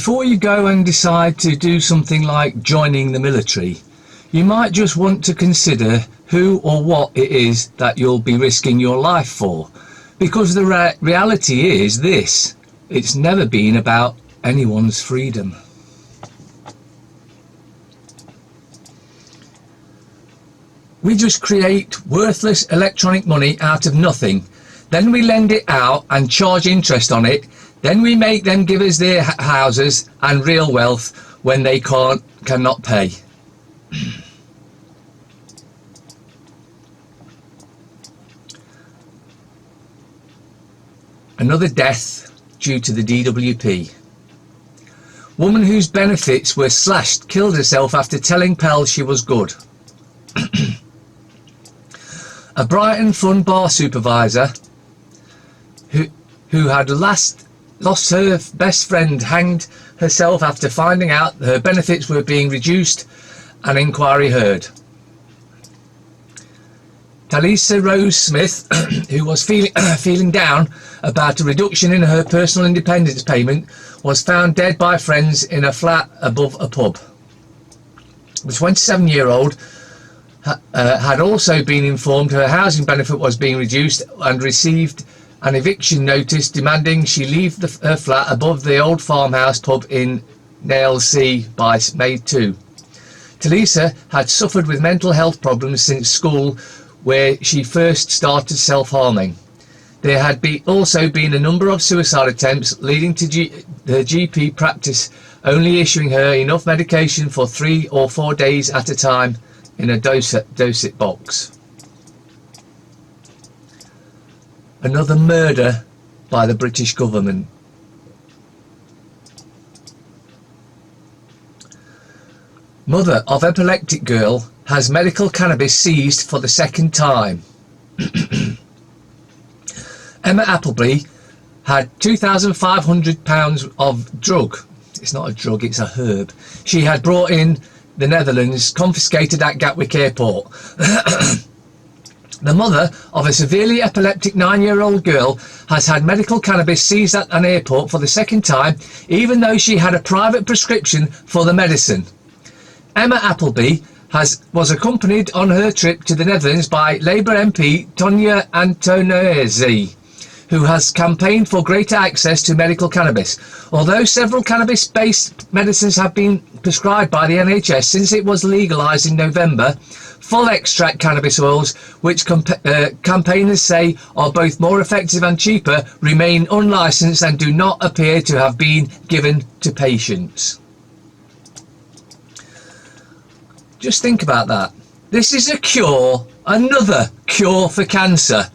Before you go and decide to do something like joining the military, you might just want to consider who or what it is that you'll be risking your life for. Because the reality is this: it's never been about anyone's freedom. We just create worthless electronic money out of nothing. Then we lend it out and charge interest on it. Then we make them give us their houses and real wealth when they cannot pay. Another death due to the DWP. Woman whose benefits were slashed killed herself after telling pals she was good. A Brighton Fun bar supervisor who had lost her best friend hanged herself after finding out her benefits were being reduced, an inquiry heard. Talisa Rose Smith, who was feeling down about a reduction in her personal independence payment, was found dead by friends in a flat above a pub. The 27-year-old had also been informed her housing benefit was being reduced and received an eviction notice demanding she leave her flat above the old farmhouse pub in Nailsea by May 2. Talisa had suffered with mental health problems since school, where she first started self-harming. There had also been a number of suicide attempts, leading to her GP practice only issuing her enough medication for 3 or 4 days at a time in a dosette box. Another murder by the British government. Mother of epileptic girl has medical cannabis seized for the second time. Emma Appleby had £2,500 of drug. It's not a drug, it's a herb. She had brought in the Netherlands, confiscated at Gatwick Airport. The mother of a severely epileptic 9-year-old girl has had medical cannabis seized at an airport for the second time, even though she had a private prescription for the medicine. Emma Appleby was accompanied on her trip to the Netherlands by Labour MP Tonya Antonese, who has campaigned for greater access to medical cannabis. Although several cannabis-based medicines have been prescribed by the NHS since it was legalised in November, full extract cannabis oils, which campaigners say are both more effective and cheaper, remain unlicensed and do not appear to have been given to patients. Just think about that. This is a cure, another cure for cancer,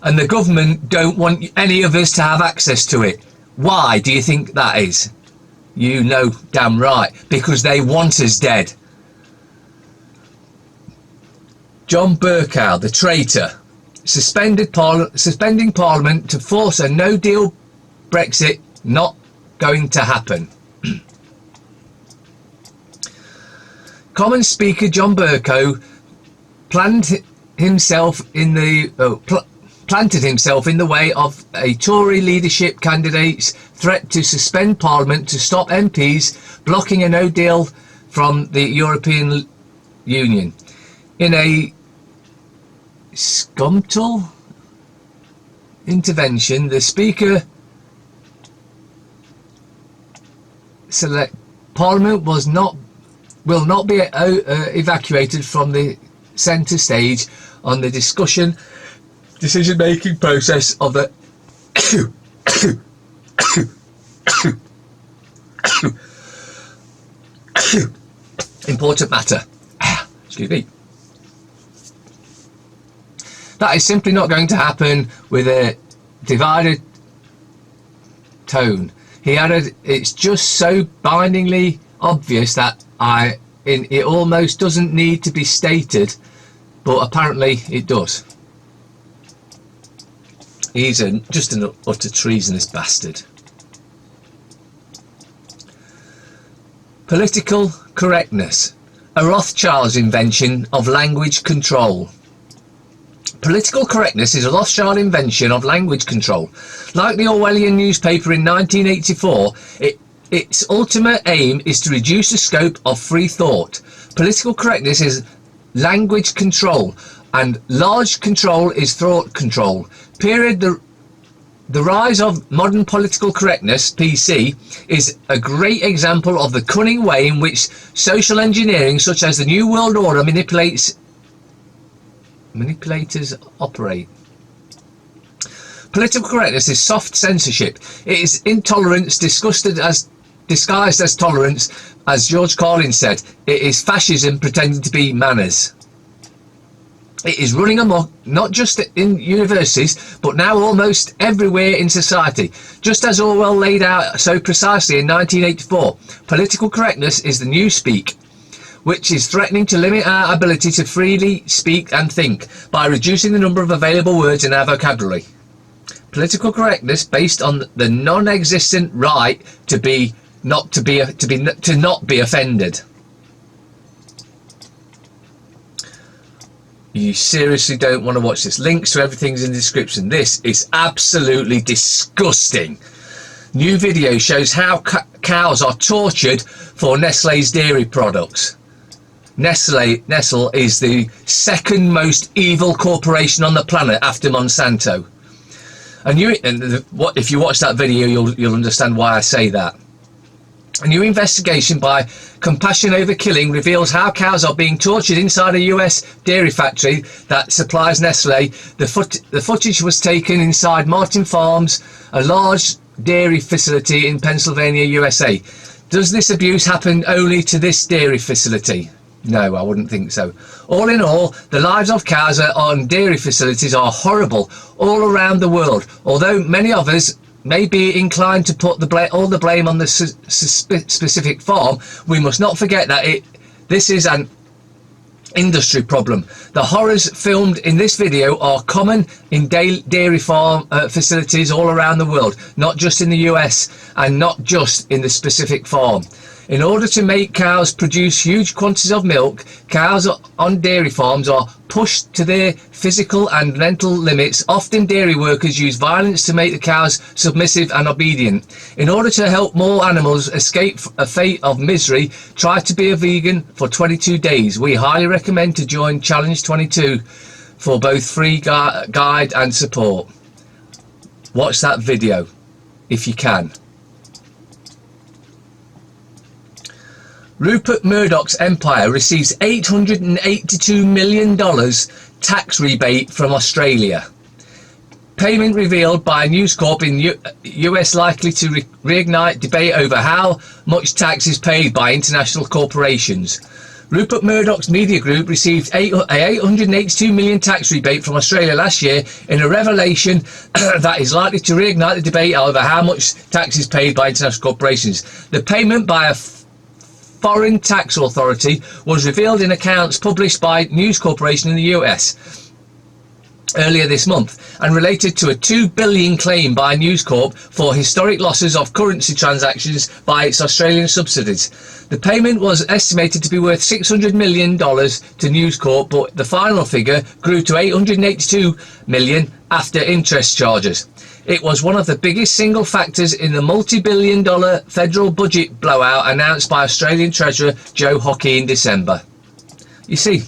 and the government don't want any of us to have access to it. Why do you think that is? You know damn right, because they want us dead. John Bercow, the traitor, suspending Parliament to force a no-deal Brexit. Not going to happen. Common Speaker John Bercow planted himself in the way of a Tory leadership candidate's threat to suspend Parliament to stop MPs blocking a no-deal from the European Union. In a scumtal intervention, the Speaker Parliament will not be evacuated from the centre stage on the decision-making process of the important matter. Excuse me. That is simply not going to happen with a divided tone. He added, it's just so blindingly obvious that it almost doesn't need to be stated, but apparently it does. He's just an utter treasonous bastard. Political correctness, a Rothschild's invention of language control. Political correctness is a Rothschild invention of language control. Like the Orwellian newspaper in 1984, Its ultimate aim is to reduce the scope of free thought. Political correctness is language control, and large control is thought control. Period. The rise of modern political correctness, PC, is a great example of the cunning way in which social engineering, such as the New World Order, manipulators operate. Political correctness is soft censorship. It is intolerance disguised as tolerance, as George Carlin said. It is fascism pretending to be manners. It is running amok, not just in universities, but now almost everywhere in society. Just as Orwell laid out so precisely in 1984, political correctness is the new speak, which is threatening to limit our ability to freely speak and think by reducing the number of available words in our vocabulary. Political correctness based on the non-existent right to not be offended. You seriously don't want to watch this. Links to everything's in the description. This is absolutely disgusting. New video shows how cows are tortured for Nestlé's dairy products. Nestle is the second most evil corporation on the planet after Monsanto. If you watch that video, you'll understand why I say that. A new investigation by Compassion Over Killing reveals how cows are being tortured inside a US dairy factory that supplies Nestle. The footage was taken inside Martin Farms, a large dairy facility in Pennsylvania, USA. Does this abuse happen only to this dairy facility? No, I wouldn't think so. All in all, the lives of cows on dairy facilities are horrible all around the world. Although many of us may be inclined to put all the blame on the specific farm, we must not forget that this is an industry problem. The horrors filmed in this video are common in dairy farm facilities all around the world, not just in the US and not just in the specific farm. In order to make cows produce huge quantities of milk, cows on dairy farms are pushed to their physical and mental limits. Often dairy workers use violence to make the cows submissive and obedient. In order to help more animals escape a fate of misery, try to be a vegan for 22 days. We highly recommend to join Challenge 22 for both free guide and support. Watch that video if you can. Rupert Murdoch's empire receives $882 million tax rebate from Australia. Payment revealed by News Corp in US likely to reignite debate over how much tax is paid by international corporations. Rupert Murdoch's media group received a $882 million tax rebate from Australia last year in a revelation that is likely to reignite the debate over how much tax is paid by international corporations. The payment by a foreign tax authority was revealed in accounts published by News Corporation in the US earlier this month and related to a $2 billion claim by News Corp for historic losses of currency transactions by its Australian subsidiaries. The payment was estimated to be worth $600 million to News Corp, but the final figure grew to $882 million after interest charges. It was one of the biggest single factors in the multi-billion-dollar federal budget blowout announced by Australian Treasurer Joe Hockey in December. You see,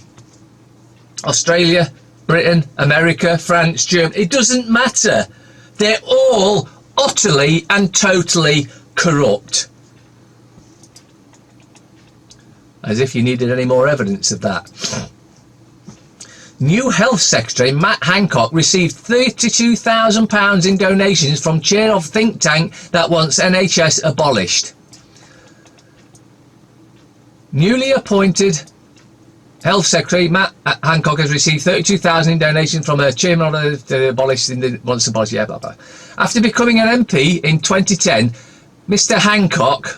Australia, Britain, America, France, Germany, it doesn't matter. They're all utterly and totally corrupt. As if you needed any more evidence of that. New Health Secretary Matt Hancock received £32,000 in donations from chair of think tank that wants NHS abolished. Newly appointed Health Secretary Matt Hancock has received $32,000 in donations from a chairman of the abolished in the wants to abolish. Yeah, blah, blah. After becoming an MP in 2010, Mr. Hancock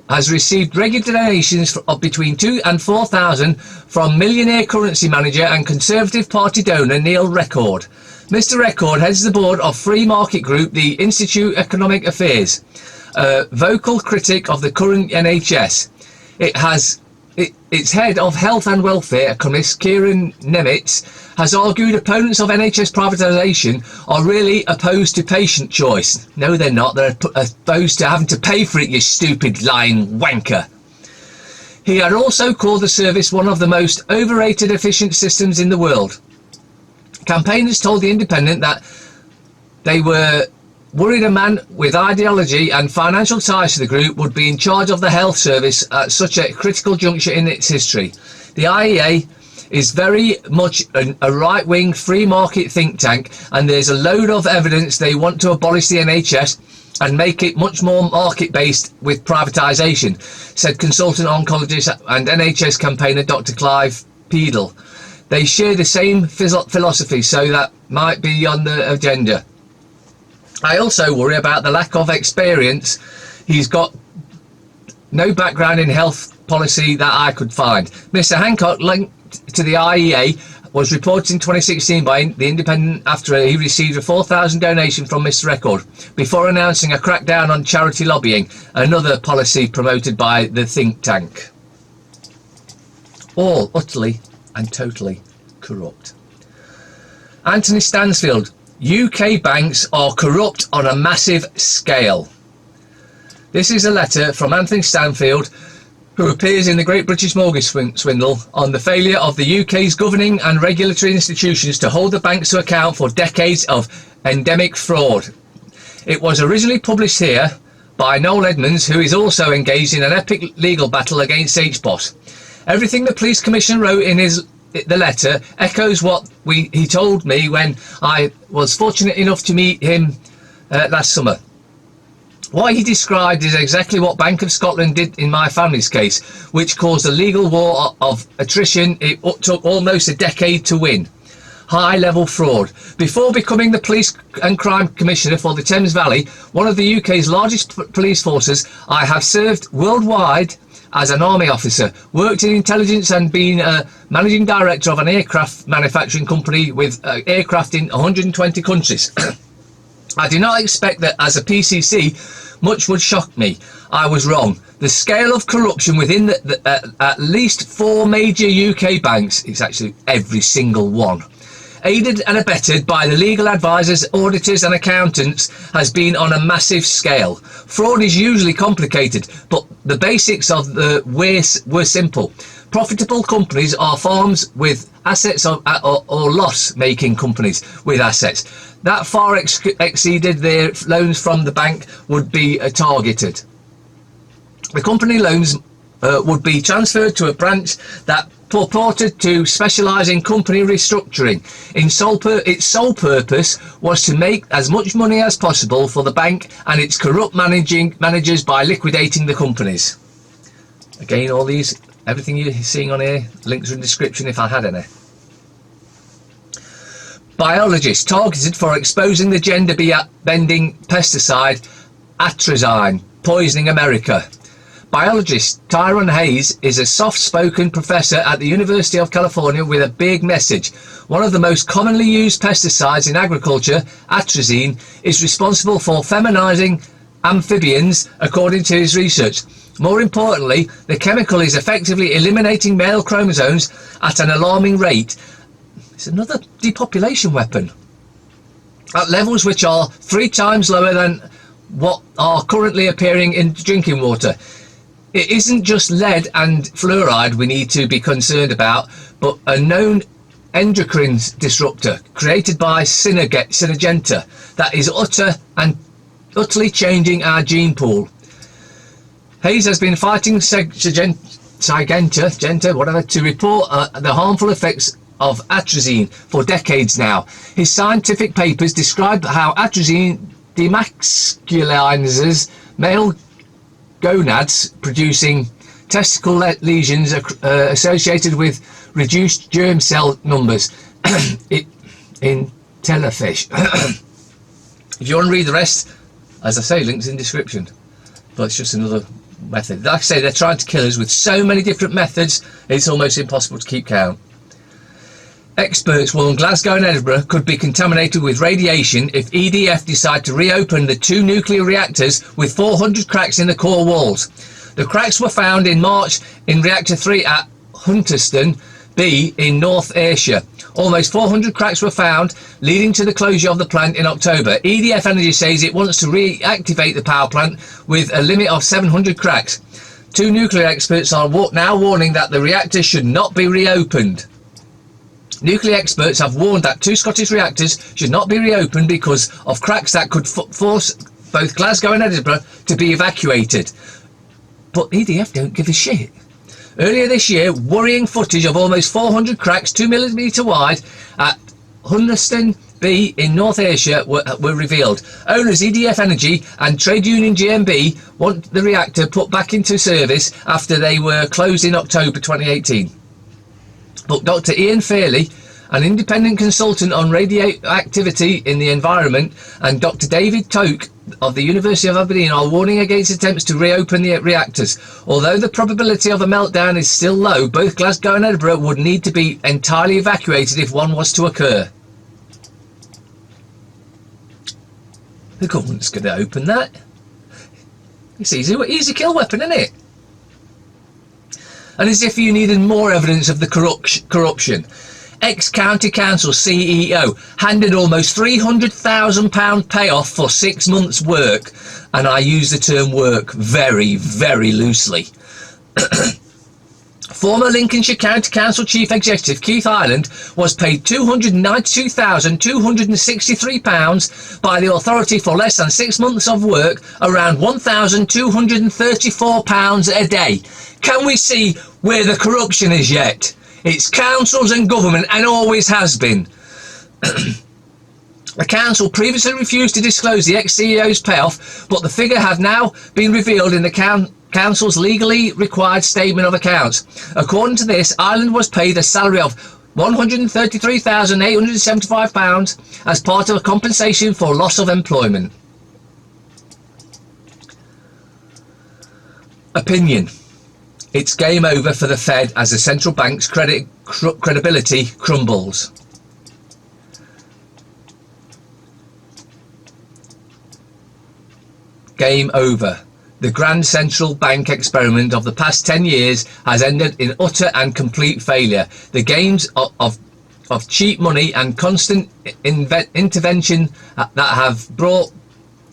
has received regular donations of between $2,000 and $4,000 from millionaire currency manager and Conservative Party donor Neil Record. Mr. Record heads the board of free market group the Institute of Economic Affairs, a vocal critic of the current NHS. It has its head of health and welfare economist Kieran Nemitz has argued opponents of NHS privatisation are really opposed to patient choice. No, they're not. They're opposed to having to pay for it, you stupid lying wanker. He had also called the service one of the most overrated efficient systems in the world. Campaigners told The Independent that they were worried a man with ideology and financial ties to the group would be in charge of the health service at such a critical juncture in its history. The IEA is very much a right-wing free market think tank, and there's a load of evidence they want to abolish the NHS and make it much more market-based with privatisation, said consultant oncologist and NHS campaigner Dr. Clive Peedle. They share the same philosophy, so that might be on the agenda. I also worry about the lack of experience. He's got no background in health policy that I could find. Mr. Hancock, linked to the IEA, was reported in 2016 by The Independent after he received a $4,000 donation from Mr. Record before announcing a crackdown on charity lobbying, another policy promoted by the think tank. All utterly and totally corrupt. Anthony Stansfield, UK banks are corrupt on a massive scale. This is a letter from Anthony Stanfield, who appears in the Great British Mortgage Swindle, on the failure of the UK's governing and regulatory institutions to hold the banks to account for decades of endemic fraud. It was originally published here by Noel Edmonds, who is also engaged in an epic legal battle against HBOS. Everything the police commissioner wrote in the letter echoes what he told me when I was fortunate enough to meet him last summer. What he described is exactly what Bank of Scotland did in my family's case, which caused a legal war of attrition it took almost a decade to win. High-level fraud. Before becoming the Police and Crime Commissioner for the Thames Valley, one of the UK's largest police forces, I have served worldwide as an army officer, worked in intelligence and been a managing director of an aircraft manufacturing company with aircraft in 120 countries. I do not expect that as a PCC much would shock me. I was wrong. The scale of corruption within at least 4 major UK banks, it's actually every single one, aided and abetted by the legal advisors, auditors and accountants, has been on a massive scale. Fraud is usually complicated, but the basics of the were simple. Profitable companies are firms with assets or loss-making companies with assets that far exceeded their loans from the bank would be targeted. The company loans would be transferred to a branch that purported to specialise in company restructuring. Its sole purpose was to make as much money as possible for the bank and its corrupt managers by liquidating the companies. Again, everything you're seeing on here, links are in the description if I had any. Biologists targeted for exposing the gender-bending pesticide atrazine, poisoning America. Biologist Tyrone Hayes is a soft-spoken professor at the University of California with a big message. One of the most commonly used pesticides in agriculture, atrazine, is responsible for feminizing amphibians, according to his research. More importantly, the chemical is effectively eliminating male chromosomes at an alarming rate. It's another depopulation weapon at levels which are 3 times lower than what are currently appearing in drinking water. It isn't just lead and fluoride we need to be concerned about, but a known endocrine disruptor created by Syngenta that is utterly changing our gene pool. Hayes has been fighting Syngenta, to report the harmful effects of atrazine for decades now. His scientific papers describe how atrazine demasculinizes male gonads, producing testicle lesions associated with reduced germ cell numbers in telefish. If you want to read the rest, as I say, links in the description. But it's just another method. Like I say, they're trying to kill us with so many different methods, it's almost impossible to keep count. Experts warn Glasgow and Edinburgh could be contaminated with radiation if EDF decide to reopen the 2 nuclear reactors with 400 cracks in the core walls. The cracks were found in March in Reactor 3 at Hunterston B in North Ayrshire. Almost 400 cracks were found, leading to the closure of the plant in October. EDF Energy says it wants to reactivate the power plant with a limit of 700 cracks. Two nuclear experts are now warning that the reactor should not be reopened. Nuclear experts have warned that 2 Scottish reactors should not be reopened because of cracks that could force both Glasgow and Edinburgh to be evacuated. But EDF don't give a shit. Earlier this year, worrying footage of almost 400 cracks 2 millimetre wide at Hunterston B in North Ayrshire were revealed. Owners EDF Energy and trade union GMB want the reactor put back into service after they were closed in October 2018. But Dr. Ian Fairley, an independent consultant on radioactivity in the environment, and Dr. David Toke of the University of Aberdeen are warning against attempts to reopen the reactors. Although the probability of a meltdown is still low, both Glasgow and Edinburgh would need to be entirely evacuated if one was to occur. The government's going to open that. It's easy kill weapon, isn't it? And as if you needed more evidence of the corruption. Ex-County Council CEO handed almost £300,000 payoff for 6 months' work, and I use the term work very, very loosely. Former Lincolnshire County Council Chief Executive Keith Ireland was paid £292,263 by the authority for less than 6 months of work, around £1,234 a day. Can we see where the corruption is yet? It's councils and government, and always has been. The council previously refused to disclose the ex-CEO's payoff, but the figure had now been revealed in the council's legally required statement of accounts. According to this, Ireland was paid a salary of £133,875 as part of a compensation for loss of employment. Opinion. It's game over for the Fed as the central bank's credibility crumbles. Game over. The grand central bank experiment of the past 10 years has ended in utter and complete failure. The games of cheap money and constant intervention that have brought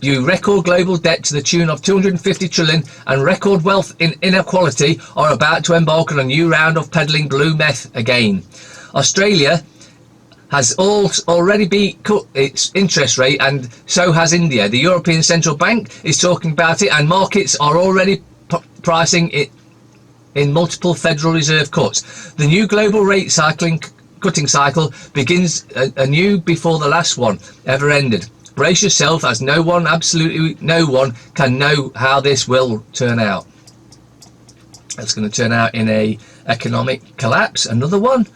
you record global debt to the tune of 250 trillion and record wealth inequality are about to embark on a new round of peddling blue meth again. Australia has already cut its interest rate, and so has India. The European Central Bank is talking about it, and markets are already pricing it in multiple Federal Reserve cuts. The new global rate cutting cycle begins anew before the last one ever ended. Brace yourself, as no one, absolutely no one, can know how this will turn out. It's going to turn out in a economic collapse, another one,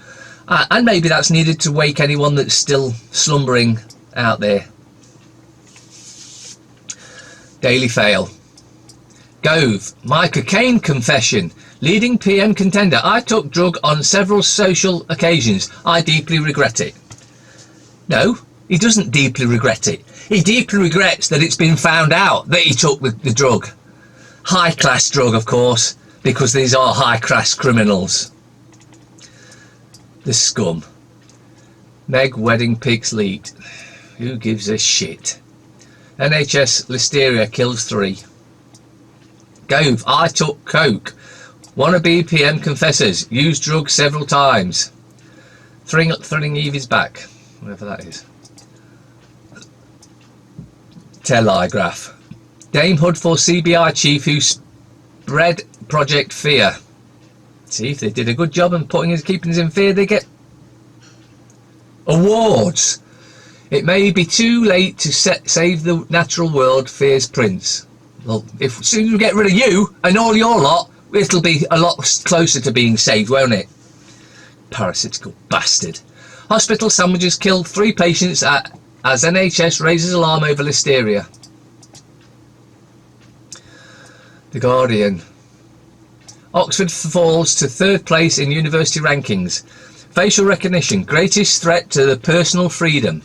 and maybe that's needed to wake anyone that's still slumbering out there. Daily Fail. Gove, my cocaine confession. Leading PM contender. I took drug on several social occasions. I deeply regret it. No, he doesn't deeply regret it. He deeply regrets that it's been found out that he took the drug. High-class drug, of course, because these are high-class criminals. The scum. Meg wedding pics leaked. Who gives a shit? NHS listeria kills 3. Gove, I took coke. Wannabe PM confessors. Used drugs several times. Thrilling Evie's back. Whatever that is. Telegraph. Dame Hood for CBI chief who spread Project Fear. See, if they did a good job in keeping us in fear, they get awards. It may be too late to save the natural world, fears Prince. Well, as soon as we get rid of you and all your lot, it'll be a lot closer to being saved, won't it? Parasitical bastard. Hospital sandwiches killed 3 patients as NHS raises alarm over listeria. The Guardian. Oxford falls to 3rd place in university rankings. Facial recognition, greatest threat to the personal freedom.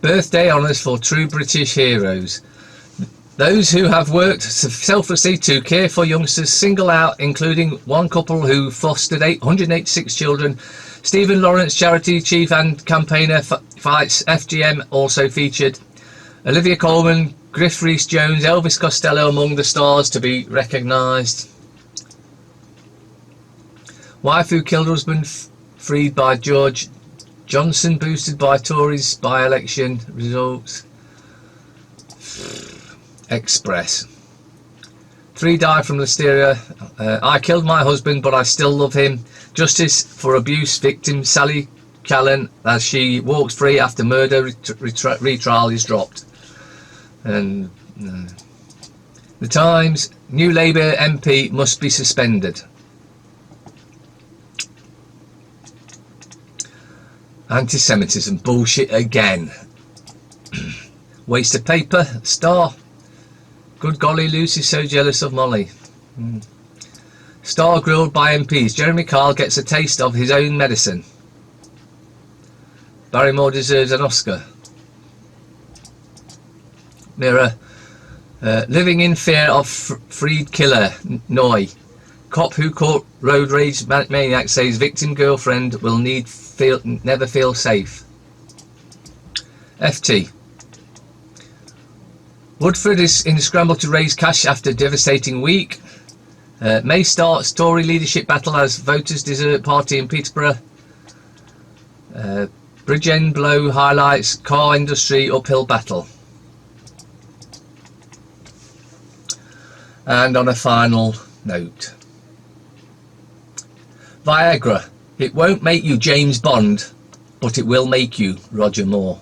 Birthday honours for true British heroes. Those who have worked selflessly to care for youngsters single out, including one couple who fostered 186 children. Stephen Lawrence, charity chief and campaigner, fights FGM, also featured. Olivia Colman, Griff Rhys-Jones, Elvis Costello among the stars to be recognised. Wife who killed husband freed by George Johnson, boosted by Tories by-election results. Express. 3 die from listeria. I killed my husband, but I still love him. Justice for abuse victim Sally Callan as she walks free after murder retrial is dropped. And the Times, new Labour MP must be suspended. Anti-Semitism bullshit again. Waste of paper. Star. Good golly, Lucy's so jealous of Molly. Star grilled by MPs. Jeremy Kyle gets a taste of his own medicine. Barrymore deserves an Oscar. Mirror. Living in fear of freed killer. Noy. Cop who caught road rage maniac says victim girlfriend will never feel safe. FT. Woodford is in a scramble to raise cash after devastating week. May starts Tory leadership battle as voters desert party in Peterborough. Bridgend blow highlights car industry uphill battle. And on a final note. Viagra. It won't make you James Bond, but it will make you Roger Moore.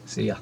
See ya.